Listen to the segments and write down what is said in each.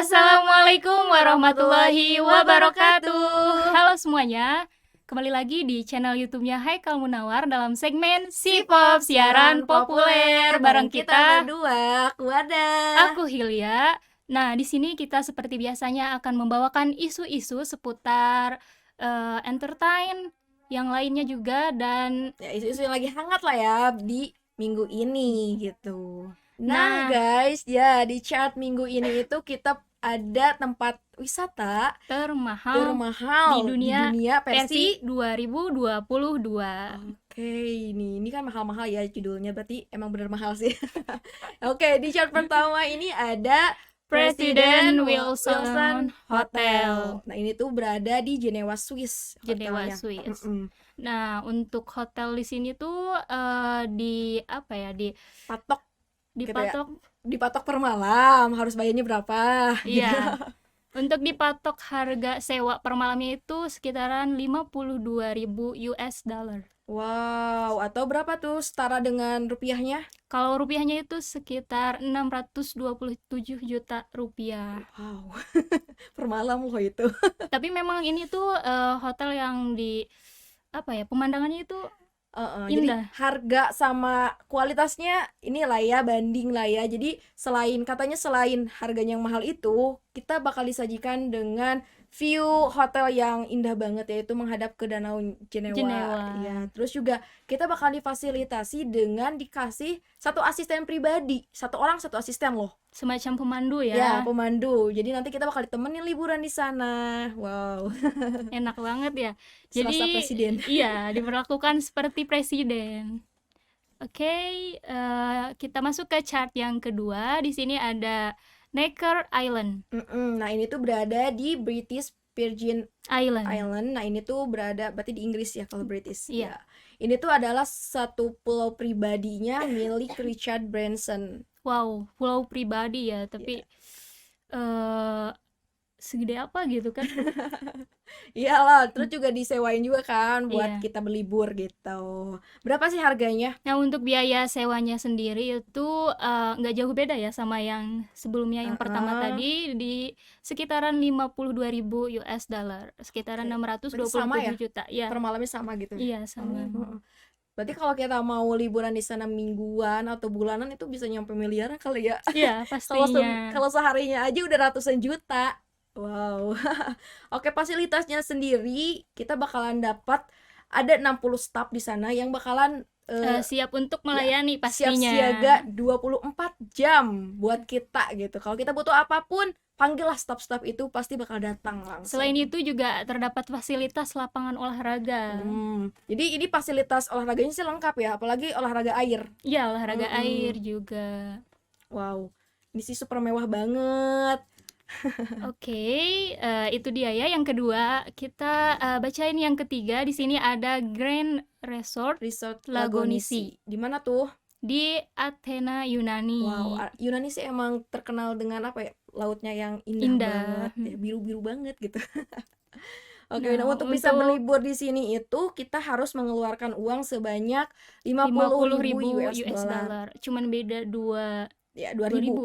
Assalamualaikum warahmatullahi wabarakatuh. Halo semuanya, kembali lagi di channel YouTube-nya Haikal Munawar dalam segmen C-pop siaran populer bareng kita berdua, aku Wada. Aku Hilya. Nah, di sini kita seperti biasanya akan membawakan isu-isu seputar entertain yang lainnya juga dan Ya, isu-isu yang lagi hangat lah ya di minggu ini gitu. Nah. Guys, ya di chart minggu ini itu kita ada tempat wisata termahal di dunia versi 2022. Oke, ini kan mahal-mahal ya judulnya, berarti emang bener mahal sih. Oke, di chart pertama ini ada Presiden Wilson Hotel. Nah, ini tuh berada di Jenewa, Swiss. Jenewa, Swiss. Nah, untuk hotel di sini tuh dipatok per malam, harus bayarnya berapa? Iya. Untuk dipatok harga sewa per malamnya itu sekitaran 52.000 US dollar. Wow, atau berapa tuh setara dengan rupiahnya? Kalau rupiahnya itu sekitar 627 juta rupiah. Wow, per malam loh itu. Tapi memang ini tuh hotel yang pemandangannya itu indah. Jadi harga sama kualitasnya inilah ya, banding lah ya. Jadi selain harganya yang mahal itu, kita bakal disajikan dengan view hotel yang indah banget, yaitu menghadap ke Danau Jenewa. Ya, terus juga kita bakal difasilitasi dengan dikasih satu asisten pribadi, satu orang satu asisten loh. Semacam pemandu ya. Ya, pemandu. Jadi nanti kita bakal ditemenin liburan di sana. Wow. Enak banget ya. Jadi presiden. Iya, diperlakukan seperti presiden. Oke, kita masuk ke chart yang kedua. Di sini ada Necker Island. Nah, ini tuh berada di British Virgin Island. Nah, ini tuh berada berarti di Inggris ya kalau British. Iya. Ya. Ini tuh adalah satu pulau pribadinya milik Richard Branson. Wow, pulau pribadi ya, tapi segede apa gitu kan? Iyalah, terus juga disewain juga kan buat kita berlibur gitu. Berapa sih harganya? Nah, untuk biaya sewanya sendiri itu nggak jauh beda ya sama yang sebelumnya, yang pertama tadi di sekitaran 52.000 US dollar, sekitaran 627 juta ya. Per malamnya sama gitu. Iya, sama. Berarti kalau kita mau liburan di sana mingguan atau bulanan itu bisa nyampe miliaran kali ya? Iya, pastinya. Kalau seharinya aja udah ratusan juta. Wow. Oke, fasilitasnya sendiri kita bakalan dapat ada 60 staff di sana yang bakalan siap untuk melayani pastinya. Siap siaga 24 jam buat kita gitu. Kalau kita butuh apapun, panggillah staff-staff itu, pasti bakal datang langsung. Selain itu juga terdapat fasilitas lapangan olahraga. Jadi ini fasilitas olahraganya sih lengkap ya, apalagi olahraga air. Iya, olahraga air juga. Wow, ini sih super mewah banget. Oke, itu dia ya yang kedua. Kita bacain yang ketiga. Di sini ada Grand Resort Lagonisi. Di mana tuh? Di Athena, Yunani. Wow, Yunani sih emang terkenal dengan apa ya? Lautnya yang indah. Banget, ya, biru-biru banget gitu. Oke, nah, untuk bisa berlibur di sini itu kita harus mengeluarkan uang sebanyak 50.000 US dollar. Cuman beda 2.000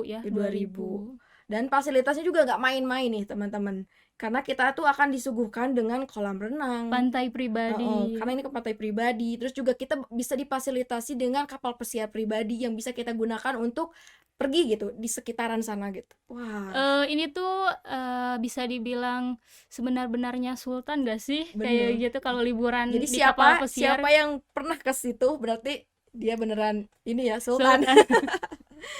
ya. 2.000. Dan fasilitasnya juga nggak main-main nih teman-teman, karena kita tuh akan disuguhkan dengan kolam renang, pantai pribadi. Karena ini ke pantai pribadi. Terus juga kita bisa difasilitasi dengan kapal pesiar pribadi yang bisa kita gunakan untuk pergi gitu di sekitaran sana gitu. Wah. Ini tuh bisa dibilang sebenar-benarnya sultan gak sih? Kayak gitu kalau liburan. Jadi di kapal pesiar. Siapa yang pernah ke situ berarti dia beneran ini ya, sultan.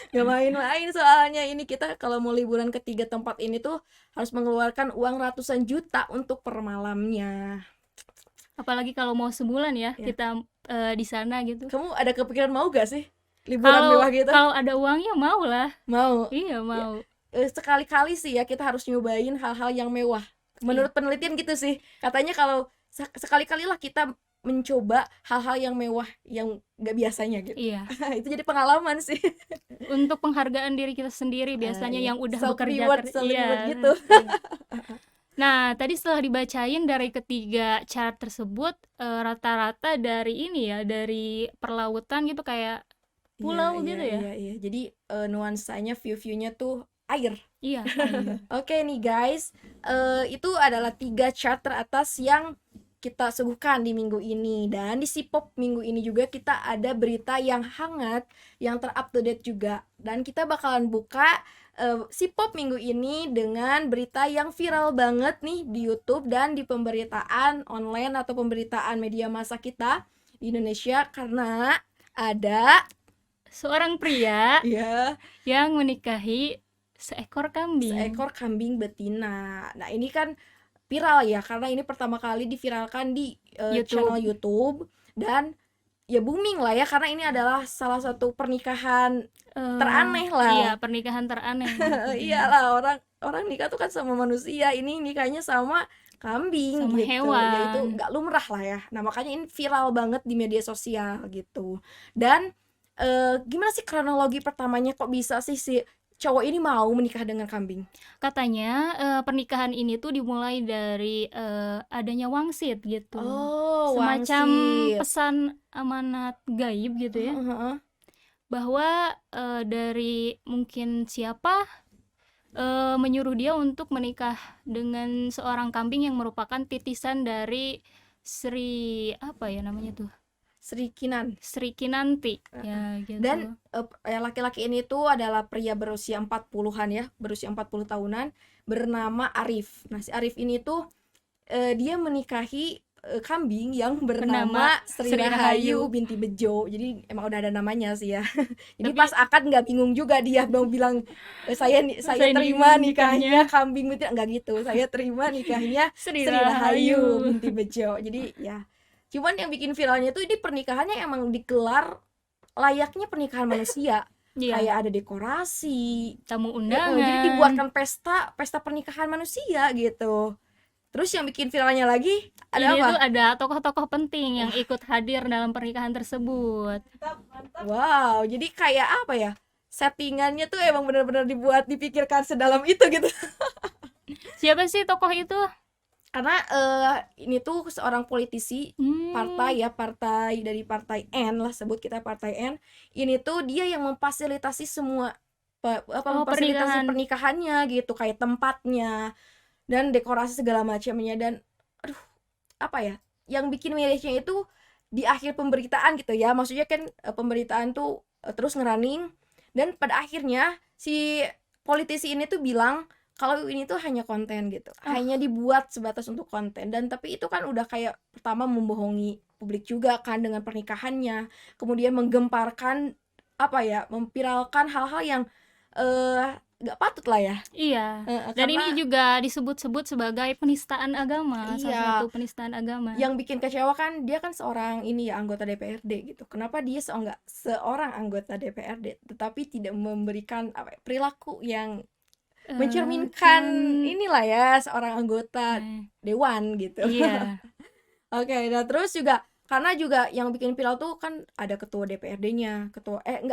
Gak main-main soalnya ini. Kita kalau mau liburan ke 3 tempat ini tuh harus mengeluarkan uang ratusan juta untuk per malamnya. Apalagi kalau mau sebulan ya. Kita di sana gitu. Kamu ada kepikiran mau gak sih liburan mewah gitu? Kalau ada uangnya mau lah. Mau? Iya, mau. Ya, sekali-kali sih ya kita harus nyobain hal-hal yang mewah. Menurut penelitian gitu sih, katanya kalau sekali-kali lah kita mencoba hal-hal yang mewah yang gak biasanya gitu. Iya. Itu jadi pengalaman sih. Untuk penghargaan diri kita sendiri biasanya yang udah bekerja gitu. Nah, tadi setelah dibacain dari ketiga chart tersebut, rata-rata dari ini ya, dari perlautan gitu, kayak pulau gitu ya. Iya. Jadi nuansanya, view-nya tuh air. Iya, air. Oke nih guys, itu adalah 3 chart teratas yang kita suguhkan di minggu ini. Dan di Sipop minggu ini juga kita ada berita yang hangat, yang terupdate juga. Dan kita bakalan buka Sipop minggu ini dengan berita yang viral banget nih di YouTube dan di pemberitaan online atau pemberitaan media massa kita di Indonesia, karena ada Seorang pria ya yang menikahi seekor kambing. seekor kambing betina. Nah, ini kan viral ya karena ini pertama kali diviralkan di YouTube. channel YouTube, dan ya booming lah ya karena ini adalah salah satu pernikahan teraneh lah. Iya, pernikahan teraneh. Iyalah, orang nikah tuh kan sama manusia, ini nikahnya sama kambing Sama gitu. hewan. Ya itu nggak lumrah lah ya. Nah, makanya ini viral banget di media sosial gitu. Dan gimana sih kronologi pertamanya kok bisa sih si cowok ini mau menikah dengan kambing? Katanya pernikahan ini tuh dimulai dari adanya wangsit gitu. Oh, Semacam wangsit. pesan amanat gaib gitu ya. Heeh. Bahwa dari mungkin siapa menyuruh dia untuk menikah dengan seorang kambing yang merupakan titisan dari Sri apa ya namanya tuh? Sri Kinan. Sri Kinanti ya gitu. Dan laki-laki ini tuh adalah pria berusia 40-an ya, berusia 40 tahunan, bernama Arif. Nah, si Arif ini tuh dia menikahi kambing yang bernama Sri Rahayu binti Bejo. Jadi emang udah ada namanya sih ya. Jadi Tapi- pas akad nggak bingung juga dia mau bilang saya Saya terima nikahnya nikahnya kambing betina, nggak gitu. Saya terima nikahnya Sri Sri Rahayu Rahayu. binti Bejo. Jadi ya, cuman yang bikin viralnya tuh ini pernikahannya emang digelar layaknya pernikahan manusia. Iya, Kayak ada dekorasi, tamu jadi undangan. dibuatkan pesta pernikahan manusia gitu. Terus yang bikin viralnya lagi ada Ini apa? tuh ada tokoh-tokoh penting yang ikut hadir dalam pernikahan tersebut. Wow, jadi kayak apa ya? Settingannya tuh emang benar-benar dipikirkan sedalam itu gitu. Siapa sih tokoh itu? Karena ini tuh seorang politisi partai dari partai N lah, sebut kita partai N. Ini tuh dia yang memfasilitasi semua memfasilitasi pernikahannya gitu, kayak tempatnya dan dekorasi segala macamnya. Dan aduh, apa ya? Yang bikin mirisnya itu di akhir pemberitaan gitu ya. Maksudnya kan pemberitaan tuh terus ngerunning, dan pada akhirnya si politisi ini tuh bilang kalau ini tuh hanya konten gitu, hanya dibuat sebatas untuk konten. Dan tapi itu kan udah kayak pertama membohongi publik juga kan dengan pernikahannya, kemudian menggemparkan apa ya, memviralkan hal-hal yang nggak patut lah ya. Iya. Dan ini juga disebut-sebut sebagai penistaan agama, salah satu penistaan agama. Yang bikin kecewa kan dia kan seorang ini ya, anggota DPRD gitu. Kenapa dia seorang anggota DPRD tetapi tidak memberikan apa ya, perilaku yang mencerminkan inilah ya seorang anggota dewan gitu. Iya. Oke, nah terus juga karena juga yang bikin viral tuh kan ada ketua DPRD-nya,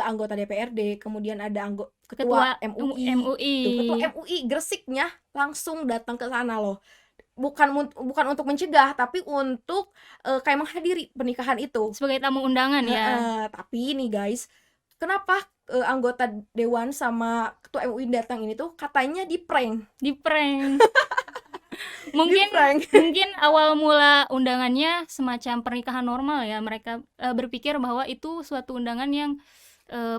anggota DPRD, kemudian ada ketua MUI. Tuh, ketua MUI Gresik-nya langsung datang ke sana loh. Bukan untuk mencegah, tapi untuk kayak menghadiri pernikahan itu sebagai tamu undangan ya. Tapi nih guys, kenapa anggota dewan sama ketua MUI datang ini tuh katanya di prank. Mungkin awal mula undangannya semacam pernikahan normal ya. Mereka berpikir bahwa itu suatu undangan yang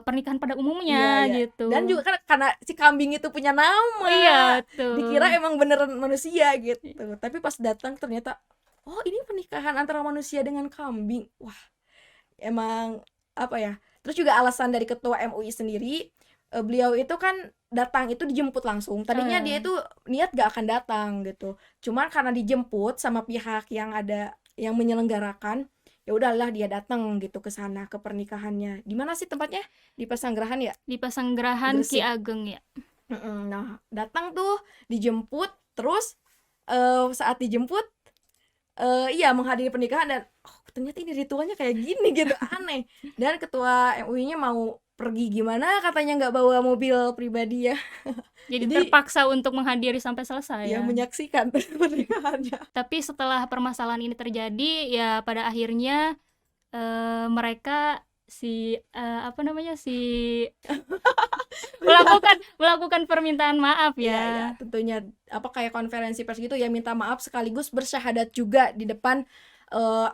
pernikahan pada umumnya gitu. Dan juga kan karena si kambing itu punya nama. Iya, tuh. Dikira emang beneran manusia gitu. Tapi pas datang ternyata ini pernikahan antara manusia dengan kambing. Wah, emang apa ya? Terus juga alasan dari ketua MUI sendiri, beliau itu kan datang itu dijemput langsung. Tadinya dia itu niat gak akan datang gitu. Cuman karena dijemput sama pihak yang menyelenggarakan, ya udahlah dia datang gitu ke sana ke pernikahannya. Di mana sih tempatnya? Di Pesanggerahan ya? Di Pesanggerahan Ki Gresik. Ageng ya. Nah, datang tuh dijemput, terus saat dijemput menghadiri pernikahan, dan ternyata ini ritualnya kayak gini gitu, aneh. Dan ketua MUI-nya mau pergi gimana, katanya nggak bawa mobil pribadi ya. Jadi terpaksa untuk menghadiri sampai selesai ya. Menyaksikan pernikahannya. Tapi setelah permasalahan ini terjadi ya pada akhirnya mereka apa namanya, melakukan permintaan maaf Ya, ya, ya. tentunya apa kayak konferensi pers gitu ya, minta maaf sekaligus bersyahadat juga di depan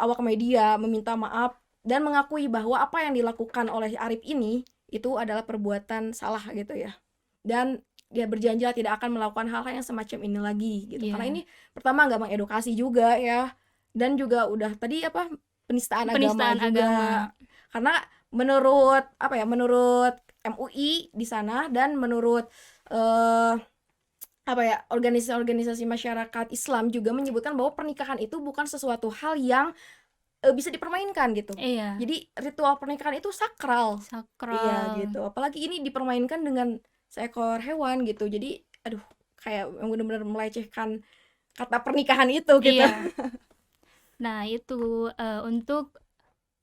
awak media, meminta maaf dan mengakui bahwa apa yang dilakukan oleh Arif ini itu adalah perbuatan salah gitu ya. Dan dia berjanji tidak akan melakukan hal-hal yang semacam ini lagi gitu. Iya. Karena ini pertama nggak mengedukasi juga ya. Dan juga udah tadi apa penistaan agama Penistaan juga. agama. Karena menurut apa ya, menurut MUI di sana dan menurut apa ya, organisasi-organisasi masyarakat Islam juga menyebutkan bahwa pernikahan itu bukan sesuatu hal yang bisa dipermainkan gitu. Iya, Jadi ritual pernikahan itu sakral. Iya sakral. gitu. Apalagi ini dipermainkan dengan seekor hewan gitu. Jadi aduh, kayak yang benar-benar melecehkan kata pernikahan itu gitu. Iya. Nah, itu untuk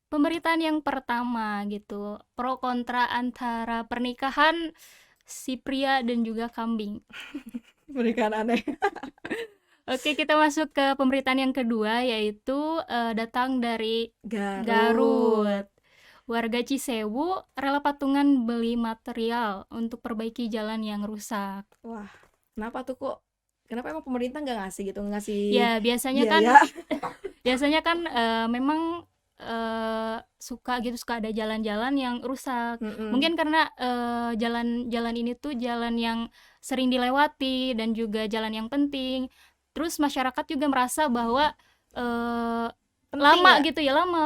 pemberitaan yang pertama gitu. Pro kontra antara pernikahan si pria dan juga kambing. Pernikahan aneh. Oke, kita masuk ke pemberitaan yang kedua, yaitu datang dari Garut. Warga Cisewu rela patungan beli material untuk perbaiki jalan yang rusak. Wah, kenapa tuh kok? Kenapa emang pemerintah nggak ngasih gitu, ngasih Ya, biasanya kan memang suka ada jalan-jalan yang rusak. Mungkin karena jalan-jalan ini tuh jalan yang sering dilewati dan juga jalan yang penting. Terus masyarakat juga merasa bahwa lama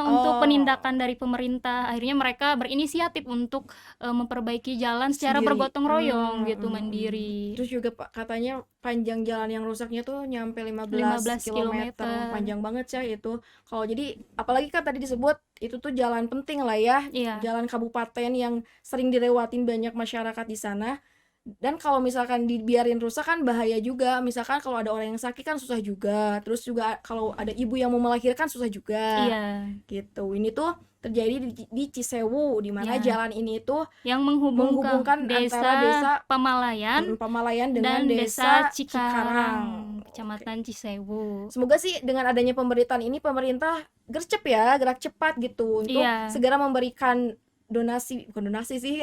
untuk penindakan dari pemerintah. Akhirnya mereka berinisiatif untuk memperbaiki jalan secara sendiri. bergotong royong gitu, mandiri. Terus juga katanya panjang jalan yang rusaknya tuh nyampe 15 kilometer. Panjang banget ya itu. Kalau jadi apalagi kan tadi disebut itu tuh jalan penting lah ya. Iya. Jalan kabupaten yang sering dilewatin banyak masyarakat di sana. Dan kalau misalkan dibiarin rusak kan bahaya juga. Misalkan kalau ada orang yang sakit kan susah juga. Terus juga kalau ada ibu yang mau melahirkan susah juga. Iya. Gitu. Ini tuh terjadi di Cisewu, di mana Ya. jalan ini tuh yang menghubungkan antara desa Pamalayan dengan dan desa Cikarang, Kecamatan Cisewu. Semoga sih dengan adanya pemberitaan ini pemerintah gercep ya, gerak cepat gitu untuk segera memberikan bukan donasi sih.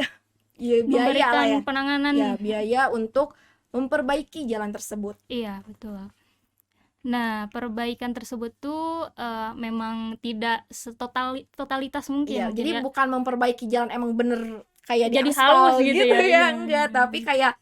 Ya, biaya lah ya. Penanganan. Ya, biaya untuk memperbaiki jalan tersebut. Iya, betul. Nah, perbaikan tersebut tuh memang tidak totalitas mungkin. Iya, jadi bukan memperbaiki jalan emang bener kayak jadi halus gitu ya. Enggak, tapi kayak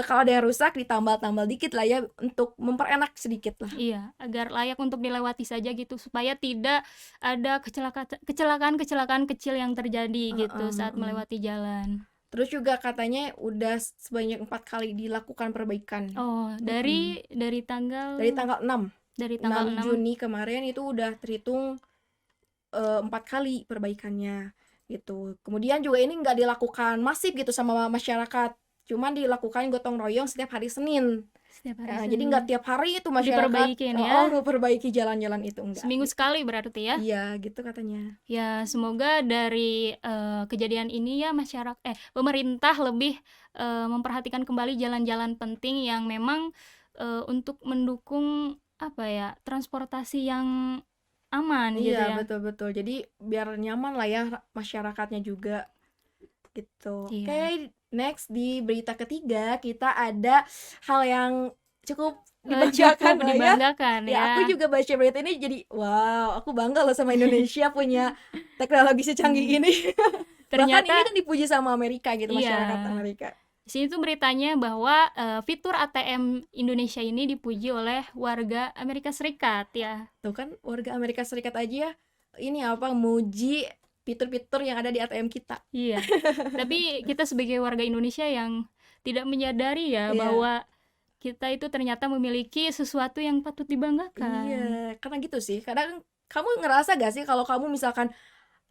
kalau ada yang rusak ditambal dikit lah ya untuk memperenak sedikit lah. Iya, agar layak untuk dilewati saja gitu, supaya tidak ada kecelakaan kecil yang terjadi gitu saat melewati jalan. Terus juga katanya udah sebanyak 4 kali dilakukan perbaikan. Oh, dari tanggal 6. Dari tanggal 6 Juni kemarin itu udah terhitung 4 kali perbaikannya gitu. Kemudian juga ini nggak dilakukan masif gitu sama masyarakat. Cuman dilakukan gotong royong setiap hari Senin. Jadi nggak tiap hari itu masyarakat memperbaiki jalan-jalan itu, enggak. Seminggu sekali berarti ya? Iya, gitu katanya. Ya, semoga dari kejadian ini ya pemerintah lebih memperhatikan kembali jalan-jalan penting yang memang untuk mendukung transportasi yang aman gitu ya. Iya, betul-betul. Jadi biar nyaman lah ya masyarakatnya juga gitu. Iya. Oke, next di berita ketiga kita ada hal yang cukup dibanggakan ya. Aku juga baca berita ini jadi wow, aku bangga loh sama Indonesia punya teknologi secanggih ini. Ternyata bahkan ini kan dipuji sama Amerika gitu, masyarakat Amerika. Di sini tuh beritanya bahwa fitur ATM Indonesia ini dipuji oleh warga Amerika Serikat ya. Tuh kan warga Amerika Serikat aja ini muji fitur-fitur yang ada di ATM kita. Iya. Tapi kita sebagai warga Indonesia yang tidak menyadari bahwa kita itu ternyata memiliki sesuatu yang patut dibanggakan. Iya, karena gitu sih. Kadang kamu ngerasa gak sih kalau kamu misalkan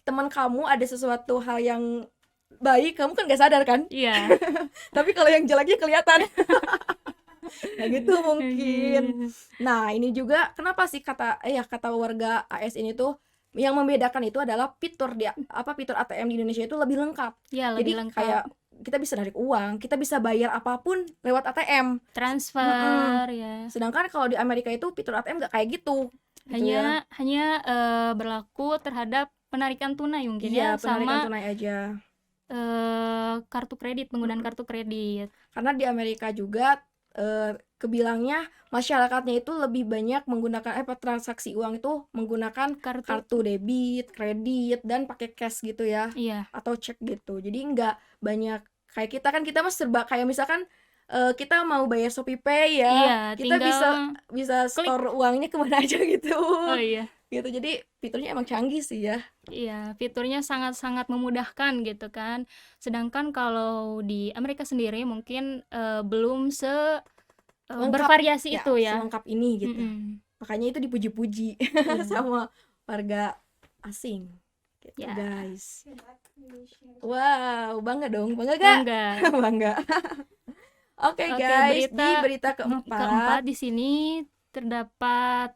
teman kamu ada sesuatu hal yang baik, kamu kan gak sadar kan? Iya. Tapi kalau yang jeleknya kelihatan. Nah gitu mungkin. Nah ini juga kenapa sih kata warga AS ini tuh yang membedakan itu adalah fitur ATM di Indonesia itu lebih lengkap. Ya, lebih lengkap. Kayak kita bisa narik uang, kita bisa bayar apapun lewat ATM, transfer ya. Sedangkan kalau di Amerika itu fitur ATM nggak kayak gitu. Hanya berlaku terhadap penarikan tunai mungkin Iya, ya, penarikan sama tunai aja. kartu kredit, penggunaan Mm-mm. kartu kredit. Karena di Amerika juga kebilangnya masyarakatnya itu lebih banyak menggunakan transaksi uang itu menggunakan Kartu, kartu debit, kredit, dan pakai cash gitu ya, iya, atau cek gitu. Jadi nggak banyak kayak kita kan, kita mah serba kayak misalkan kita mau bayar Shopee Pay iya, ya, kita tinggal bisa bisa klik. store uangnya kemana aja gitu. Oh iya, Gitu. Jadi fiturnya emang canggih sih ya. iya, fiturnya sangat-sangat memudahkan gitu kan. Sedangkan kalau di Amerika sendiri mungkin belum Lengkap bervariasi ya, itu ya. selengkap ini gitu. Mm-mm. Makanya itu dipuji-puji Iya, sama warga asing gitu ya, guys. Wow, bangga dong, bangga gak? bangga. Bangga. Oke Oke, guys, di berita berita keempat keempat. di sini terdapat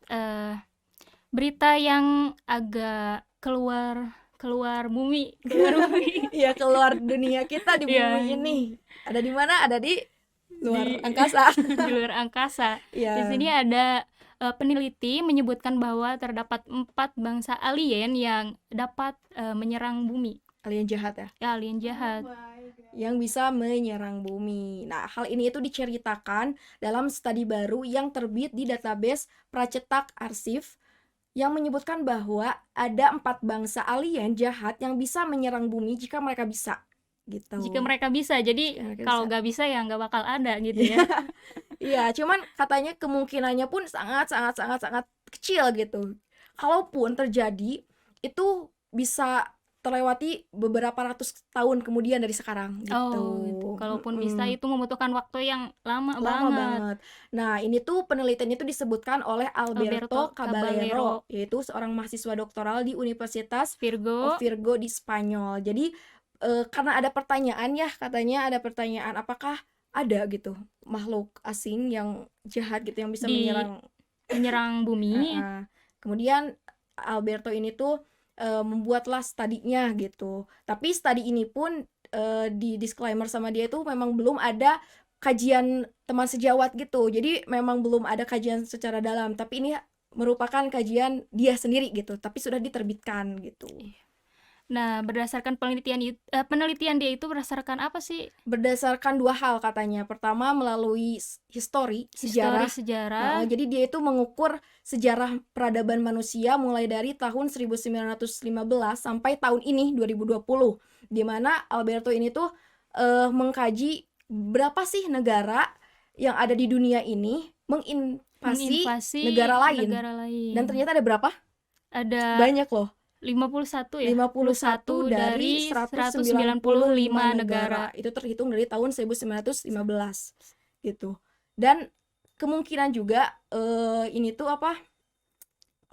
berita yang agak keluar keluar bumi, keluar bumi. Ya, keluar dunia kita di Ya, bumi ini. Ada di mana? Ada di luar di angkasa. di luar angkasa. Di Ya, sini ada peneliti menyebutkan bahwa terdapat 4 bangsa alien yang dapat menyerang bumi. alien jahat ya, Ya, alien jahat. yang bisa menyerang bumi. Nah, hal ini itu diceritakan dalam studi baru yang terbit di database Pracetak Arsif yang menyebutkan bahwa ada 4 bangsa alien jahat yang bisa menyerang bumi jika mereka bisa gitu. Jika mereka bisa, jadi Jika mereka kalau bisa. nggak bisa ya nggak bakal ada gitu ya. Iya, cuman katanya kemungkinannya pun sangat sangat sangat sangat kecil gitu. Kalaupun terjadi, itu bisa terlewati beberapa ratus tahun kemudian dari sekarang gitu. Oh, gitu. Kalaupun bisa Mm-mm. itu membutuhkan waktu yang lama Lama banget. banget. Nah, ini tuh penelitian itu disebutkan oleh Alberto Alberto Caballero, Caballero, yaitu seorang mahasiswa doktoral di Universitas Virgo. Virgo di Spanyol. Jadi karena ada pertanyaan ya, katanya ada pertanyaan apakah ada gitu makhluk asing yang jahat gitu yang bisa Di menyerang bumi. Kemudian Alberto ini tuh membuatlah studinya gitu. Tapi studi ini pun di disclaimer sama dia itu memang belum ada kajian teman sejawat gitu. Jadi memang belum ada kajian secara dalam, tapi ini merupakan kajian dia sendiri gitu, tapi sudah diterbitkan gitu. Nah, berdasarkan penelitian dia itu berdasarkan apa sih? Berdasarkan 2 hal katanya. Pertama melalui sejarah. Sejarah. Jadi dia itu mengukur sejarah peradaban manusia mulai dari tahun 1915 sampai tahun ini 2020. Di mana Alberto ini tuh mengkaji berapa sih negara yang ada di dunia ini menginvasi negara lain. Dan ternyata ada berapa? Ada banyak loh. 51 ya? 51 dari 195 negara. Itu terhitung dari tahun 1915 gitu. Dan kemungkinan juga ini tuh apa?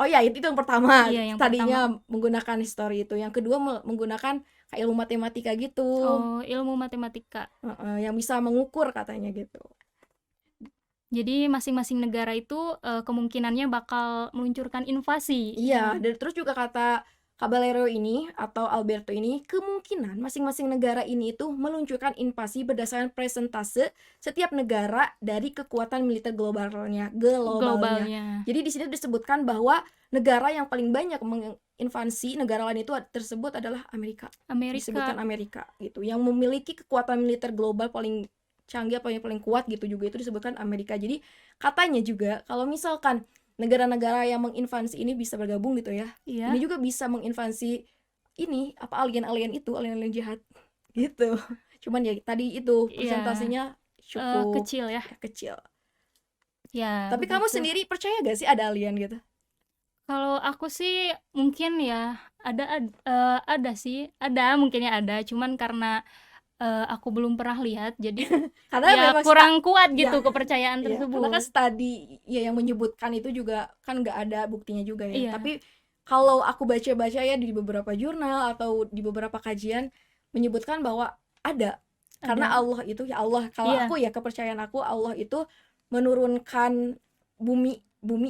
Oh ya, itu yang pertama. Iya, yang Tadinya menggunakan histori itu. Yang kedua menggunakan kayak ilmu matematika gitu. Oh, ilmu matematika. Yang bisa mengukur katanya gitu. Jadi masing-masing negara itu kemungkinannya bakal meluncurkan invasi. Iya, dan terus juga kata Caballero ini atau Alberto ini, kemungkinan masing-masing negara ini itu meluncurkan invasi berdasarkan persentase setiap negara dari kekuatan militer globalnya. Jadi di sini disebutkan bahwa negara yang paling banyak menginvasi negara lain itu tersebut adalah Amerika. Disebutkan Amerika gitu, yang memiliki kekuatan militer global paling canggih, paling kuat gitu, juga itu disebutkan Amerika. Jadi katanya juga kalau misalkan negara-negara yang menginvasi ini bisa bergabung gitu ya. Iya. Ini juga bisa menginvasi ini alien-alien jahat gitu. Cuman ya tadi itu persentasenya cukup kecil ya. Kecil. Ya. Tapi begitu. Kamu sendiri percaya gak sih ada alien gitu? Kalau aku sih mungkin ya ada sih, mungkinnya ada. Cuman karena aku belum pernah lihat, jadi karena ya kurang kuat gitu kepercayaan tersebut. Karena kan studi ya yang menyebutkan itu juga kan nggak ada buktinya juga ya. Tapi kalau aku baca-baca ya di beberapa jurnal atau di beberapa kajian menyebutkan bahwa ada. Karena Allah itu ya Allah. Kalau aku ya kepercayaan aku, Allah itu menurunkan bumi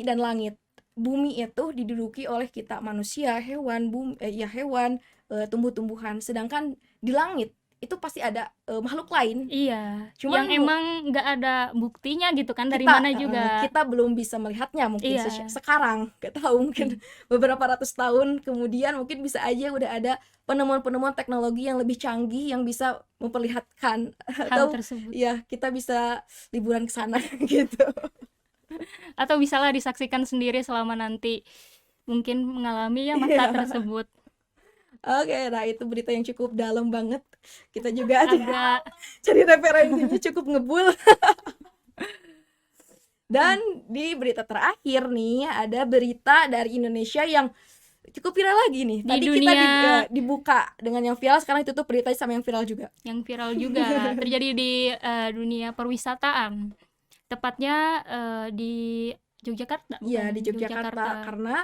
dan langit. Bumi itu diduduki oleh kita manusia, hewan, hewan, tumbuh-tumbuhan. Sedangkan di langit itu pasti ada makhluk lain. Iya, Cuman yang emang nggak ada buktinya gitu kan, dari kita mana juga. kita belum bisa melihatnya mungkin Iya. sekarang, nggak tahu, mungkin beberapa ratus tahun kemudian mungkin bisa aja udah ada penemuan-penemuan teknologi yang lebih canggih yang bisa memperlihatkan Hal atau tersebut. ya kita bisa liburan ke sana gitu. Atau bisalah disaksikan sendiri selama nanti mungkin mengalami ya Iya. masa tersebut. Oke, nah itu berita yang cukup dalam banget. Kita juga Agak cari referensinya cukup ngebul. Dan di berita terakhir nih ada berita dari Indonesia yang cukup viral lagi nih. Di Tadi kita dunia- dibuka dengan yang viral, sekarang ditutup beritanya sama yang viral juga. yang viral juga terjadi di dunia perwisataan. Tepatnya di Yogyakarta. Iya, bukan? di Yogyakarta karena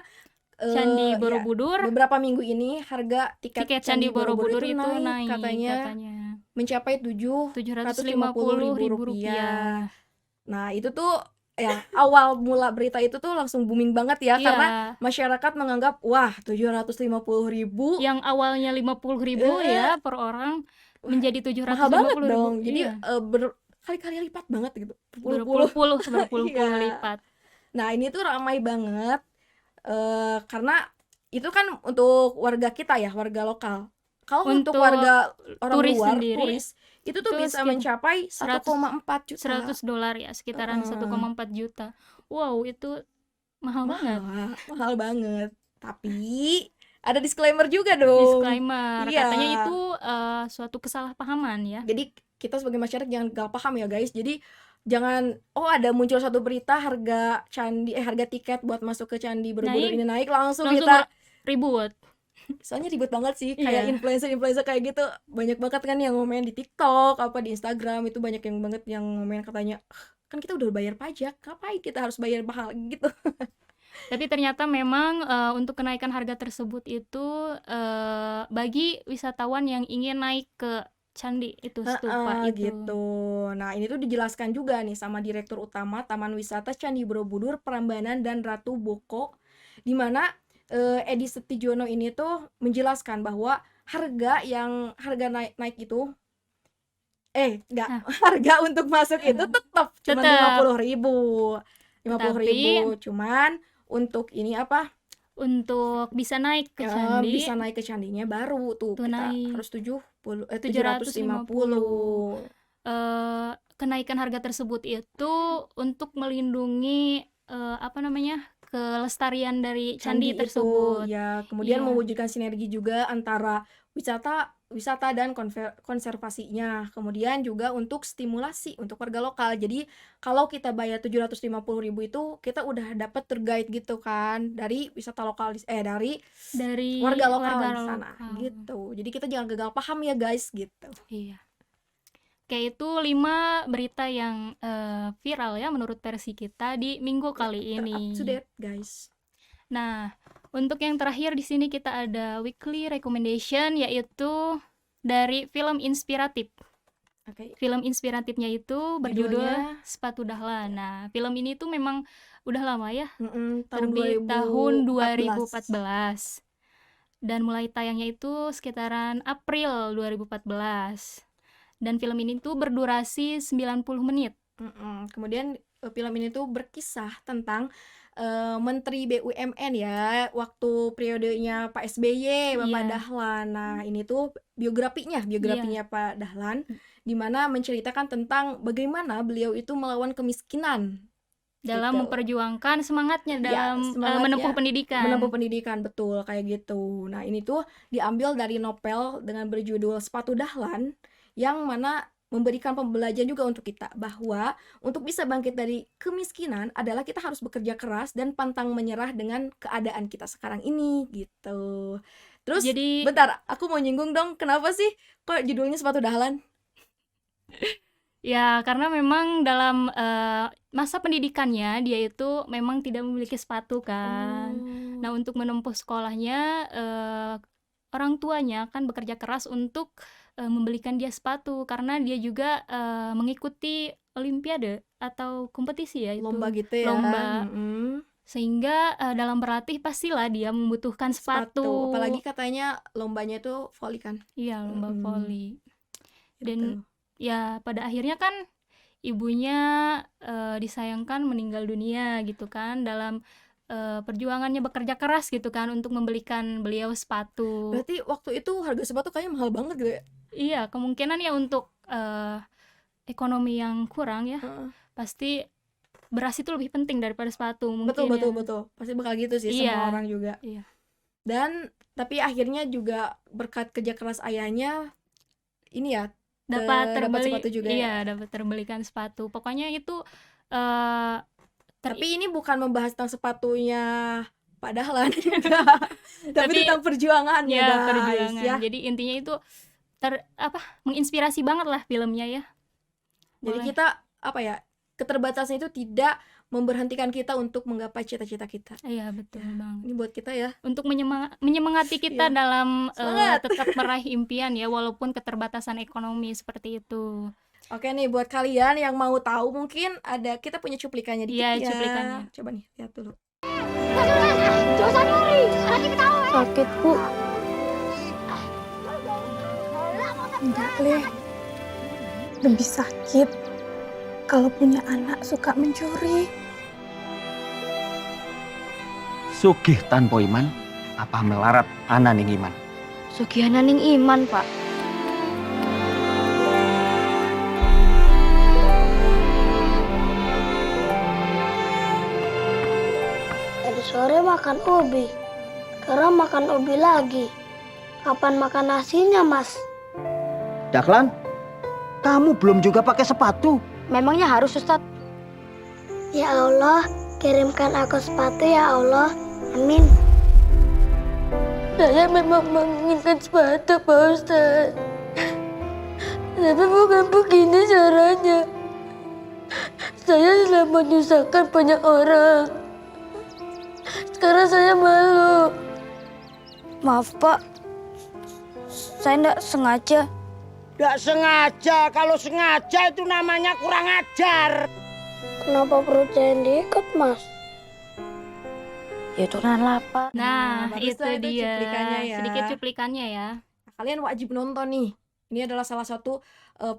Candi ya, Borobudur. beberapa minggu ini harga tiket Candi Borobudur itu itu naik, katanya mencapai 750.000 rupiah. Nah, itu tuh ya awal mula berita itu tuh langsung booming banget ya, Iya. karena masyarakat menganggap wah 750.000 yang awalnya 50.000 ya per orang menjadi mahal banget 750.000. dong. Jadi Iya. berkali-kali lipat banget gitu. berpuluh-puluh Iya. lipat. Nah, ini tuh ramai banget karena itu kan untuk warga kita ya, warga lokal. Kalau untuk warga orang turis luar, sendiri, turis itu tuh itu bisa sekitar mencapai 1,4 juta. $100 ya, sekitaran 1,4 juta. Wow, itu mahal banget. Mahal banget. Tapi ada disclaimer juga dong. Disclaimer, Iya. katanya itu suatu kesalahpahaman ya. Jadi kita sebagai masyarakat jangan gagal paham ya guys. Jadi jangan ada muncul satu berita harga tiket buat masuk ke Candi Borobudur ini naik, langsung kita ribut. Soalnya ribet banget sih, Iya. kayak influencer kayak gitu banyak banget kan yang ngomen di TikTok, apa di Instagram itu banyak yang banget yang ngomen katanya kan kita udah bayar pajak, ngapain kita harus bayar mahal gitu. Tapi ternyata memang untuk kenaikan harga tersebut itu bagi wisatawan yang ingin naik ke candi itu, stupa itu. Gitu. Nah, ini tuh dijelaskan juga nih sama Direktur Utama Taman Wisata Candi Borobudur Prambanan dan Ratu Boko, di mana Edi Setijono ini tuh menjelaskan bahwa harga naik itu harga untuk masuk itu tetap cuma 50.000, cuman untuk ini untuk bisa naik ke candi, bisa naik ke candinya baru tuh kita naik harus 750. Kenaikan harga tersebut itu untuk melindungi kelestarian dari candi tersebut. Ya, kemudian mewujudkan sinergi juga antara wisata dan konservasinya. Kemudian juga untuk stimulasi untuk warga lokal. Jadi kalau kita bayar 750.000 itu kita udah dapat tour guide gitu kan dari wisata lokal dari warga lokal di sana gitu. Jadi kita jangan gagal paham ya guys gitu. Iya. Kayak itu 5 berita yang viral ya menurut versi kita di minggu kali ini. Up to date guys. Nah, untuk yang terakhir di sini kita ada weekly recommendation, yaitu dari film inspiratif. Film inspiratifnya itu berjudul Sepatu Dahlan. Nah, film ini tuh memang udah lama ya, terbit tahun 2014. Dan mulai tayangnya itu sekitaran April 2014. Dan film ini tuh berdurasi 90 menit. Kemudian film ini tuh berkisah tentang Menteri BUMN ya, waktu periodenya Pak SBY, Bapak Dahlan. Nah, ini tuh biografinya Pak Dahlan, di mana menceritakan tentang bagaimana beliau itu melawan kemiskinan dalam memperjuangkan semangatnya dalam menempuh pendidikan, betul kayak gitu. Nah, ini tuh diambil dari novel dengan berjudul Sepatu Dahlan, yang mana memberikan pembelajaran juga untuk kita bahwa untuk bisa bangkit dari kemiskinan adalah kita harus bekerja keras dan pantang menyerah dengan keadaan kita sekarang ini gitu. Terus bentar, aku mau nyinggung dong, kenapa sih kok judulnya Sepatu Dahlan? Ya karena memang dalam masa pendidikannya dia itu memang tidak memiliki sepatu kan. Nah, untuk menempuh sekolahnya orang tuanya kan bekerja keras untuk membelikan dia sepatu, karena dia juga mengikuti olimpiade atau kompetisi ya, itu lomba gitu ya, sehingga dalam berlatih pastilah dia membutuhkan sepatu. Apalagi katanya lombanya itu voli kan? Iya, lomba voli. Dan ya pada akhirnya kan ibunya disayangkan meninggal dunia gitu kan, dalam perjuangannya bekerja keras gitu kan untuk membelikan beliau sepatu. Berarti waktu itu harga sepatu kayaknya mahal banget gitu ya? Iya, kemungkinan ya untuk ekonomi yang kurang ya, pasti beras itu lebih penting daripada sepatu mungkin Betul ya. betul. Pasti bakal gitu sih Iya. semua orang juga. Iya. Dan tapi akhirnya juga berkat kerja keras ayahnya ini ya Dapat dapat sepatu juga ya. Iya, dapat terbelikan sepatu. Pokoknya itu Tapi ini bukan membahas tentang sepatunya Pak Dahlan tapi Tapi tentang perjuangannya ya guys perjuangan. ya. Jadi intinya itu menginspirasi banget lah filmnya ya. Jadi Boleh. kita apa ya, keterbatasan itu tidak memberhentikan kita untuk menggapai cita-cita kita. Iya, betul banget. Ini buat kita ya. Untuk menyemangati kita dalam Semangat. tetap meraih impian ya, walaupun keterbatasan ekonomi seperti itu. Oke nih, buat kalian yang mau tahu mungkin ada, kita punya cuplikannya dikit Iya, ya. cuplikannya. Coba nih, lihat dulu. Sakit, Bu. Enggak, Le. Lebih sakit kalau punya anak suka mencuri. Sugih tanpa iman, apa melarat ananing iman? Sugihanan ning iman, Pak. Tadi sore makan ubi, sekarang makan ubi lagi. Kapan makan nasinya, Mas? Dahlan, kamu belum juga pakai sepatu. Memangnya harus, Ustaz? Ya Allah, kirimkan aku sepatu ya Allah. Amin. Saya memang menginginkan sepatu, Pak Ustaz. Tapi bukan begini caranya. Saya sudah menyusahkan banyak orang. Sekarang saya malu. Maaf, Pak. Saya enggak sengaja. Nggak sengaja, kalau sengaja itu namanya kurang ajar. Kenapa perut saya diikat, Mas? Ya turunan lapar. Nah, itu barusan itu dia. cuplikannya ya. Sedikit cuplikannya ya. Kalian wajib nonton nih. Ini adalah salah satu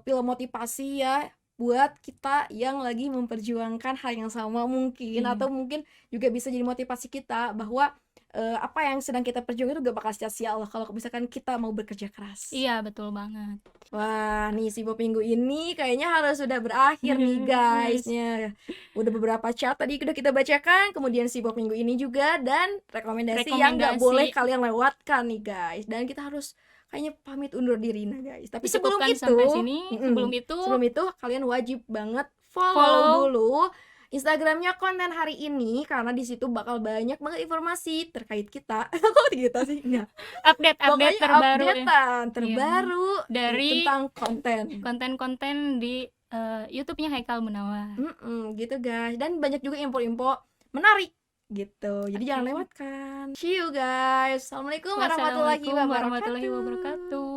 film motivasi ya buat kita yang lagi memperjuangkan hal yang sama mungkin, atau mungkin juga bisa jadi motivasi kita bahwa apa yang sedang kita perjuangkan itu gak bakal sia-sia Allah kalau misalkan kita mau bekerja keras. Iya, betul banget. Wah, nih Sibop minggu ini kayaknya harus sudah berakhir nih guysnya. Udah beberapa chat tadi udah kita bacakan, kemudian Sibop minggu ini juga, dan rekomendasi yang gak Rekomendasi. boleh kalian lewatkan nih guys. Dan kita harus kayaknya pamit undur diri nah guys. Tapi sebelum Dicukupkan itu, sampai sini. mm-mm, sebelum itu kalian wajib banget follow Follow. dulu Instagramnya Konten Hari Ini, karena di situ bakal banyak banget informasi terkait kita. Kok gitu sih? Enggak. Update Pokoknya terbaru ya. updatean terbaru Dari tentang konten. konten-konten di YouTube-nya Haikal Munawar. Gitu guys, dan banyak juga info-info menarik gitu, jadi jangan lewatkan. See you guys. Assalamualaikum warahmatullahi Wassalamualaikum wabarakatuh. warahmatullahi wabarakatuh.